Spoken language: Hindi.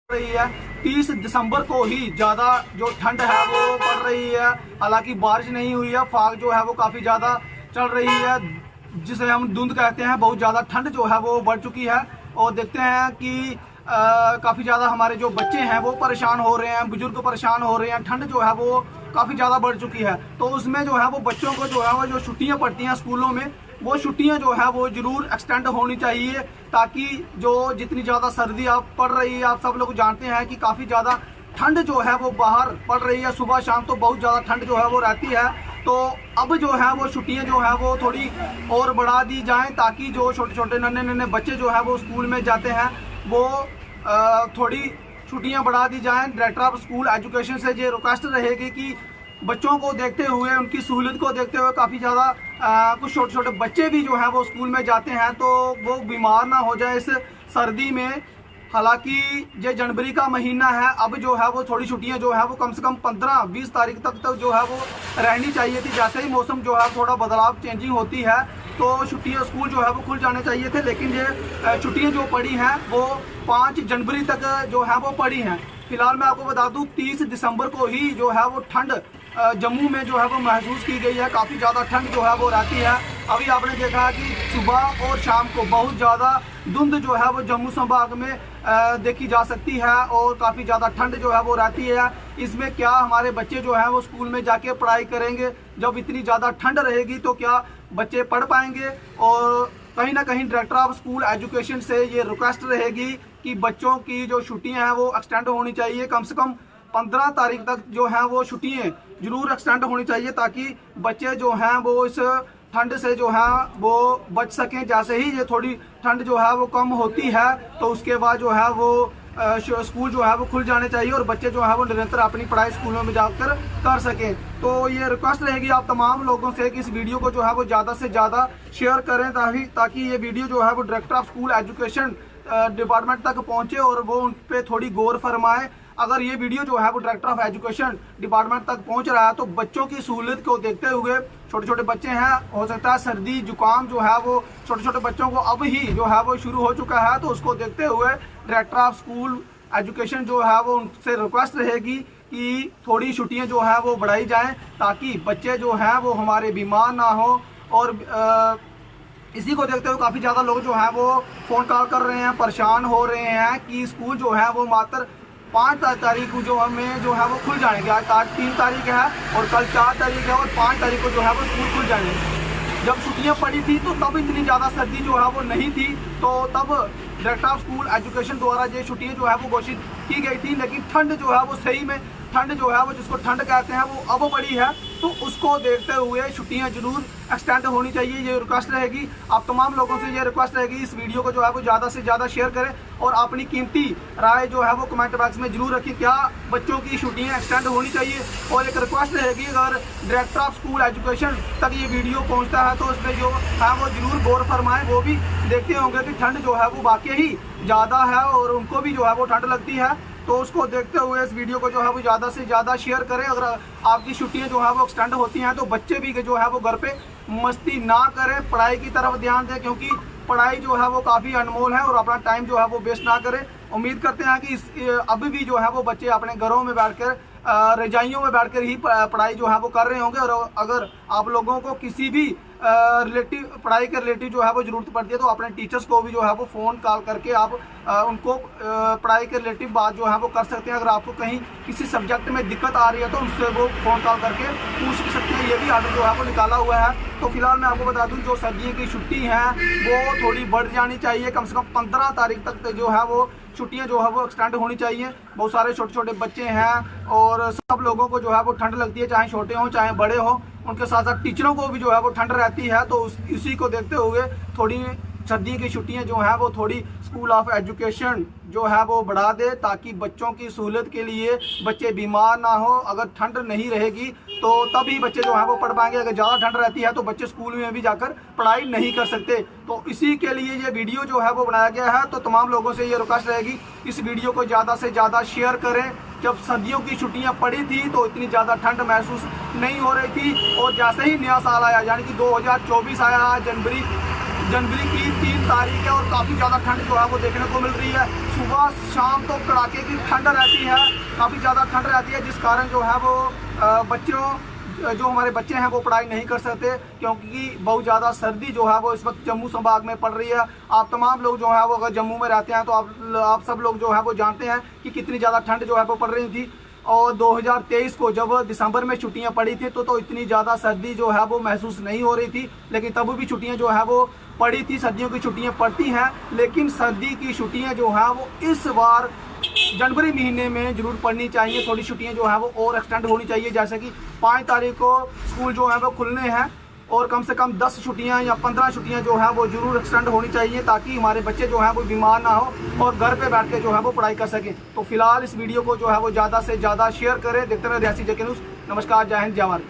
रही है। 30 दिसंबर को ही ज़्यादा जो ठंड है वो पड़ रही है। हालांकि बारिश नहीं हुई है, फाग जो है वो काफ़ी ज़्यादा चल रही है, जिसे हम धुंध कहते हैं। बहुत ज़्यादा ठंड जो है वो बढ़ चुकी है और देखते हैं कि काफ़ी ज़्यादा हमारे जो बच्चे हैं वो परेशान हो रहे हैं, बुजुर्ग परेशान हो रहे हैं। ठंड जो है वो काफ़ी ज़्यादा बढ़ चुकी है, तो उसमें जो है वो बच्चों को जो है वो जो छुट्टियाँ पड़ती हैं स्कूलों में, वो छुट्टियां जो है वो जरूर एक्सटेंड होनी चाहिए, ताकि जो जितनी ज़्यादा सर्दी आप पड़ रही है, आप सब लोग जानते हैं कि काफ़ी ज़्यादा ठंड जो है वो बाहर पड़ रही है। सुबह शाम तो बहुत ज़्यादा ठंड जो है वो रहती है। तो अब जो है वो छुट्टियां जो है वो थोड़ी और बढ़ा दी जाएं, ताकि जो छोटे छोटे नन्हे नन्हे बच्चे जो है वो स्कूल में जाते हैं वो थोड़ी छुट्टियां बढ़ा दी जाएं। डायरेक्टर ऑफ स्कूल एजुकेशन से ये रिक्वेस्ट रहेगी कि बच्चों को देखते हुए, उनकी सहूलियत को देखते हुए, काफ़ी ज़्यादा कुछ छोटे छोटे बच्चे भी जो हैं वो स्कूल में जाते हैं, तो वो बीमार ना हो जाए इस सर्दी में। हालांकि ये जनवरी का महीना है, अब जो है वो थोड़ी छुट्टियां जो है वो कम से कम 15-20 तारीख तक जो है वो रहनी चाहिए थी। जैसे ही मौसम जो है थोड़ा बदलाव चेंजिंग होती है तो छुट्टियां, स्कूल जो है वो खुल जाने चाहिए थे, लेकिन ये छुट्टियां जो पड़ी हैं वो 5 जनवरी तक जो है वो पड़ी हैं। फिलहाल मैं आपको बता दूं 30 दिसंबर को ही जो है वो ठंड जम्मू में जो है वो महसूस की गई है। काफ़ी ज़्यादा ठंड जो है वो रहती है। अभी आपने देखा है कि सुबह और शाम को बहुत ज़्यादा धुंध जो है वो जम्मू संभाग में देखी जा सकती है और काफ़ी ज़्यादा ठंड जो है वो रहती है। इसमें क्या हमारे बच्चे जो है वो स्कूल में जाके पढ़ाई करेंगे? जब इतनी ज़्यादा ठंड रहेगी तो क्या बच्चे पढ़ पाएंगे? और कहीं ना कहीं डायरेक्टर ऑफ स्कूल एजुकेशन से ये रिक्वेस्ट रहेगी कि बच्चों की जो छुट्टियां हैं वो एक्सटेंड होनी चाहिए। कम से कम 15 तारीख तक जो हैं वो छुट्टियां जरूर एक्सटेंड होनी चाहिए, ताकि बच्चे जो हैं वो इस ठंड से जो है वो बच सकें। जैसे ही ये थोड़ी ठंड जो है वो कम होती है तो उसके बाद जो है वो स्कूल जो है वो खुल जाने चाहिए और बच्चे जो है वो निरंतर अपनी पढ़ाई स्कूलों में जाकर कर सकें। तो ये रिक्वेस्ट रहेगी आप तमाम लोगों से कि इस वीडियो को जो है वो ज़्यादा से ज़्यादा शेयर करें, ताकि ये वीडियो जो है वो director of school education department तक पहुँचे और वो उन पर थोड़ी गौर फरमाए। अगर ये वीडियो जो है वो डायरेक्टर ऑफ एजुकेशन डिपार्टमेंट तक पहुंच रहा है तो बच्चों की सहूलियत को देखते हुए, छोटे छोटे बच्चे हैं, हो सकता है सर्दी जुकाम जो है वो छोटे छोटे बच्चों को अब ही जो है वो शुरू हो चुका है, तो उसको देखते हुए डायरेक्टर ऑफ स्कूल एजुकेशन जो है वो उनसे रिक्वेस्ट रहेगी कि थोड़ी छुट्टियाँ जो है वो बढ़ाई जाएँ, ताकि बच्चे जो हैं वो हमारे बीमार ना हो। और इसी को देखते हुए काफ़ी ज़्यादा लोग जो हैं वो फ़ोन कॉल कर रहे हैं, परेशान हो रहे हैं कि स्कूल जो है वो मात्र 5 तारीख को जो हमें जो है वो खुल जाएंगे। आज 3 तारीख है और कल 4 तारीख है और 5 तारीख को जो है वो स्कूल खुल जाएंगे। जब छुट्टियां पड़ी थी तो तब इतनी ज़्यादा सर्दी जो है वो नहीं थी, तो तब डायरेक्टर ऑफ स्कूल एजुकेशन द्वारा ये छुट्टियां जो है वो घोषित की गई थी। लेकिन ठंड जो है वो सही में ठंड जो है वो जिसको ठंड कहते हैं वो अब पड़ी है, तो उसको देखते हुए छुट्टियां जरूर एक्सटेंड होनी चाहिए। ये रिक्वेस्ट रहेगी आप तमाम लोगों से, ये रिक्वेस्ट रहेगी इस वीडियो को जो है वो ज़्यादा से ज़्यादा शेयर करें और अपनी कीमती राय जो है वो कमेंट बॉक्स में जरूर रखें, क्या बच्चों की छुट्टियां एक्सटेंड होनी चाहिए। और एक रिक्वेस्ट रहेगी, अगर डायरेक्टर ऑफ स्कूल एजुकेशन तक ये वीडियो पहुँचता है तो उसमें जो है वो जरूर गौर फरमाएँ। वो भी देखते होंगे कि ठंड जो है वो वाकई ही ज़्यादा है और उनको भी जो है वो ठंड लगती है, तो उसको देखते हुए इस वीडियो को जो है वो ज़्यादा से ज़्यादा शेयर करें। अगर आपकी छुट्टियां जो है वो एक्सटेंड होती हैं तो बच्चे भी जो है वो घर पे मस्ती ना करें, पढ़ाई की तरफ ध्यान दें, क्योंकि पढ़ाई जो है वो काफ़ी अनमोल है और अपना टाइम जो है वो वेस्ट ना करें। उम्मीद करते हैं कि अभी भी जो है वो बच्चे अपने घरों में बैठकर रजाइयों में बैठकर ही पढ़ाई जो है वो कर रहे होंगे। और अगर आप लोगों को किसी भी रिलेटिव पढ़ाई के रिलेटिव जो है वो ज़रूरत पड़ती है तो अपने टीचर्स को भी जो है वो फ़ोन कॉल करके आप उनको पढ़ाई के रिलेटिव बात जो है वो कर सकते हैं। अगर आपको कहीं किसी सब्जेक्ट में दिक्कत आ रही है तो उनसे वो फ़ोन कॉल करके पूछ भी सकते हैं। ये भी ऑर्डर जो है वो निकाला हुआ है। तो फिलहाल मैं आपको बता दूं जो सर्दियों की छुट्टी हैं वो थोड़ी बढ़ जानी चाहिए। कम से कम 15 तारीख तक जो है वो छुट्टियां जो है वो एक्सटेंड होनी चाहिए। बहुत सारे छोटे छोटे बच्चे हैं और सब लोगों को जो है वो ठंड लगती है, चाहे छोटे हों चाहे बड़े हों। उनके साथ साथ टीचरों को भी जो है वो ठंड रहती है, तो इसी को देखते हुए थोड़ी सर्दियों की छुट्टियां जो हैं वो थोड़ी स्कूल ऑफ एजुकेशन जो है वो बढ़ा दे, ताकि बच्चों की सहूलियत के लिए बच्चे बीमार ना हो। अगर ठंड नहीं रहेगी तो तभी बच्चे जो है वो पढ़ पाएंगे। अगर ज़्यादा ठंड रहती है तो बच्चे स्कूल में भी जाकर पढ़ाई नहीं कर सकते। तो इसी के लिए ये वीडियो जो है वो बनाया गया है। तो तमाम लोगों से ये रिक्वेस्ट रहेगी इस वीडियो को ज़्यादा से ज़्यादा शेयर करें। जब सर्दियों की छुट्टियां पड़ी थी तो इतनी ज़्यादा ठंड महसूस नहीं हो रही थी, और जैसे ही नया साल आया यानी कि 2024 आया, जनवरी जनवरी की 3 तारीख है और काफ़ी ज़्यादा ठंड जो है वो देखने को मिल रही है। सुबह शाम तो कड़ाके की ठंड रहती है, काफ़ी ज़्यादा ठंड रहती है, जिस कारण जो है वो जो हमारे बच्चे हैं वो पढ़ाई नहीं कर सकते, क्योंकि बहुत ज़्यादा सर्दी जो है वो इस वक्त जम्मू संभाग में पड़ रही है। आप तमाम लोग जो है वो अगर जम्मू में रहते हैं तो आप सब लोग जो है वो जानते हैं कि कितनी ज़्यादा ठंड जो है वो पड़ रही थी। और 2023 को जब दिसंबर में छुट्टियां पड़ी थी तो इतनी ज़्यादा सर्दी जो है वो महसूस नहीं हो रही थी, लेकिन तब भी छुट्टियां जो है वो पड़ी थी। सर्दियों की छुट्टियां पड़ती हैं, लेकिन सर्दी की छुट्टियां जो है वो इस बार जनवरी महीने में जरूर पड़नी चाहिए। थोड़ी छुट्टियां जो है वो और एक्सटेंड होनी चाहिए, जैसे कि 5 तारीख को स्कूल जो है वो खुलने हैं और कम से कम 10 छुट्टियां या 15 छुट्टियां जो है वो जरूर एक्सटेंड होनी चाहिए, ताकि हमारे बच्चे जो है वो बीमार ना हो और घर पे बैठ के जो है वो पढ़ाई कर सकें। तो फिलहाल इस वीडियो को जो है वो ज़्यादा से ज़्यादा शेयर करें। देखते रहे रियासी जेके न्यूज़। नमस्कार, जय हिंद, जय भारत।